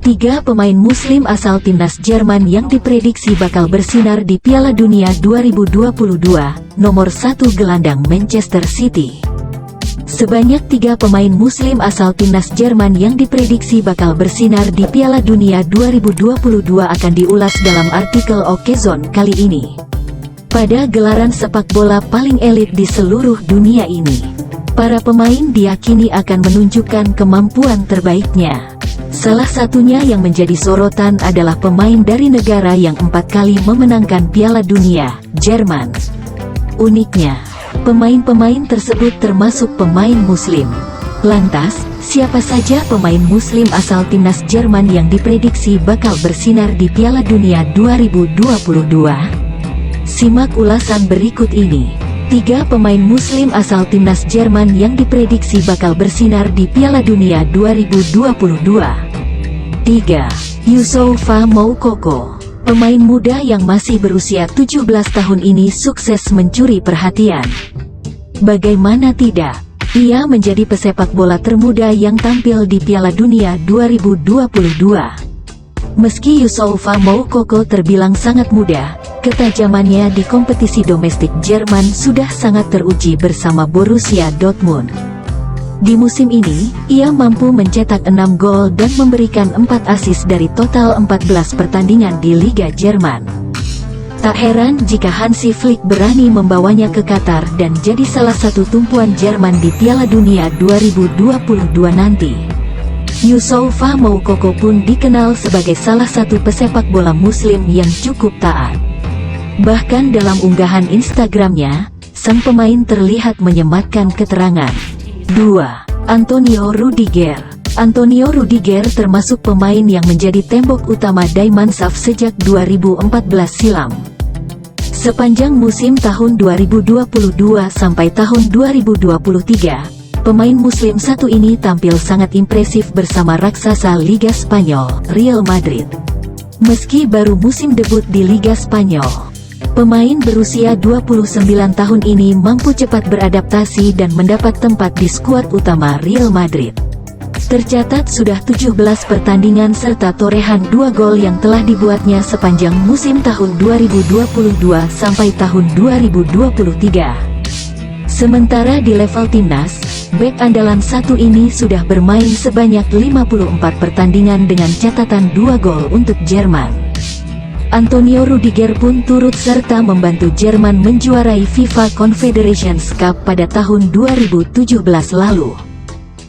3 pemain muslim asal timnas Jerman yang diprediksi bakal bersinar di Piala Dunia 2022, nomor 1 gelandang Manchester City. Sebanyak 3 pemain muslim asal timnas Jerman yang diprediksi bakal bersinar di Piala Dunia 2022 akan diulas dalam artikel Okezone kali ini. Pada gelaran sepak bola paling elit di seluruh dunia ini, para pemain diyakini akan menunjukkan kemampuan terbaiknya. Salah satunya yang menjadi sorotan adalah pemain dari negara yang 4 kali memenangkan Piala Dunia, Jerman. Uniknya, pemain-pemain tersebut termasuk pemain muslim. Lantas, siapa saja pemain muslim asal timnas Jerman yang diprediksi bakal bersinar di Piala Dunia 2022? Simak ulasan berikut ini. 3 pemain muslim asal timnas Jerman yang diprediksi bakal bersinar di Piala Dunia 2022. 3. Youssoufa Moukoko. Pemain muda yang masih berusia 17 tahun ini sukses mencuri perhatian. Bagaimana tidak, ia menjadi pesepak bola termuda yang tampil di Piala Dunia 2022. Meski Youssoufa Moukoko terbilang sangat muda, ketajamannya di kompetisi domestik Jerman sudah sangat teruji bersama Borussia Dortmund. Di musim ini, ia mampu mencetak 6 gol dan memberikan 4 assist dari total 14 pertandingan di Liga Jerman. Tak heran jika Hansi Flick berani membawanya ke Qatar dan jadi salah satu tumpuan Jerman di Piala Dunia 2022 nanti. Youssoufa Moukoko pun dikenal sebagai salah satu pesepak bola muslim yang cukup taat. Bahkan dalam unggahan Instagramnya, sang pemain terlihat menyematkan keterangan. 2. Antonio Rudiger. Antonio Rudiger termasuk pemain yang menjadi tembok utama Die Mannschaft sejak 2014 silam. Sepanjang musim tahun 2022 sampai tahun 2023, pemain muslim satu ini tampil sangat impresif bersama raksasa Liga Spanyol, Real Madrid. Meski baru musim debut di Liga Spanyol, pemain berusia 29 tahun ini mampu cepat beradaptasi dan mendapat tempat di skuad utama Real Madrid. Tercatat sudah 17 pertandingan serta torehan 2 gol yang telah dibuatnya sepanjang musim tahun 2022 sampai tahun 2023. Sementara di level timnas, bek andalan satu ini sudah bermain sebanyak 54 pertandingan dengan catatan 2 gol untuk Jerman. Antonio Rudiger pun turut serta membantu Jerman menjuarai FIFA Confederations Cup pada tahun 2017 lalu.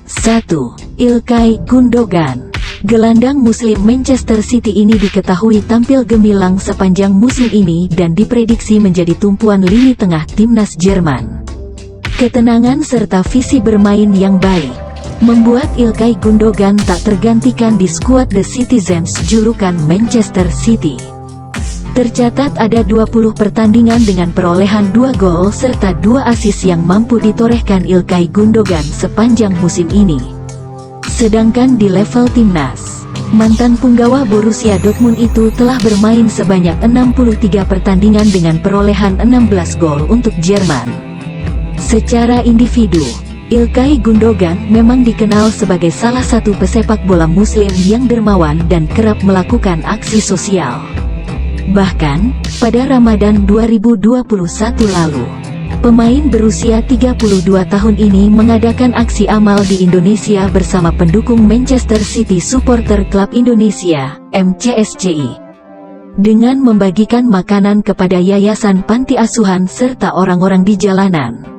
1. Ilkay Gundogan. Gelandang muslim Manchester City ini diketahui tampil gemilang sepanjang musim ini dan diprediksi menjadi tumpuan lini tengah timnas Jerman. Ketenangan serta visi bermain yang baik membuat Ilkay Gundogan tak tergantikan di skuad The Citizens julukan Manchester City. Tercatat ada 20 pertandingan dengan perolehan 2 gol serta 2 assist yang mampu ditorehkan Ilkay Gundogan sepanjang musim ini. Sedangkan di level timnas, mantan punggawa Borussia Dortmund itu telah bermain sebanyak 63 pertandingan dengan perolehan 16 gol untuk Jerman. Secara individu, Ilkay Gundogan memang dikenal sebagai salah satu pesepak bola muslim yang dermawan dan kerap melakukan aksi sosial. Bahkan, pada Ramadan 2021 lalu, pemain berusia 32 tahun ini mengadakan aksi amal di Indonesia bersama pendukung Manchester City Supporter Club Indonesia, MCSCI. Dengan membagikan makanan kepada yayasan panti asuhan serta orang-orang di jalanan.